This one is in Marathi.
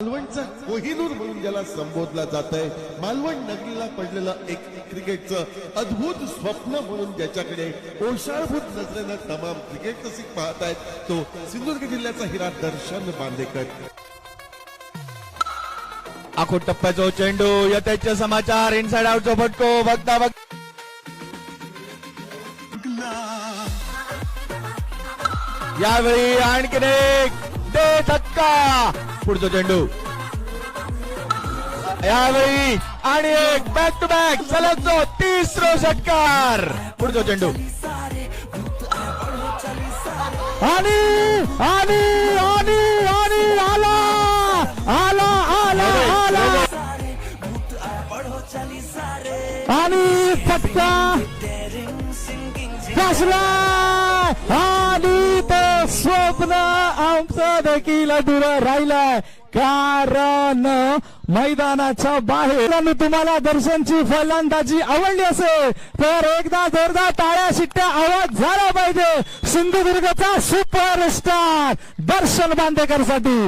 मालवणचा कोहिनूर म्हणून ज्याला संबोधला जात आहे, मालवण नगरीला पडलेलं एक क्रिकेटचं अद्भुत स्वप्न म्हणून ज्याच्याकडे ओशाळभूत नजरेनं तमाम क्रिकेट रसिक पाहत आहेत, तो सिंधुदुर्ग जिल्ह्याचा हिरा दर्शन बांदेकर. आखो टप्प्याचो चेंडू यथेच्छ समाचार इनसाइड आउटचो फटको बघता बघ यावेळी आणखीन एक दे धक्का पुढचा चेंडू यावेळी आणि एक बॅक टू बॅक सलगचो तिसरो षटकार पुढचा चेंडू आणि आणि आणि आणि आला आला आला आला आणि फटका कसला आणि ते स्वप्न आमचं देखील दूर राहिलंय, कारण मैदानाच्या बाहेर तुम्हाला दर्शनची फलंदाजी आवडली असेल तर एकदा जोरदार टाळ्या शिट्ट्या आवाज झाला पाहिजे सिंधुदुर्गचा सुपरस्टार दर्शन बांदेकर साठी.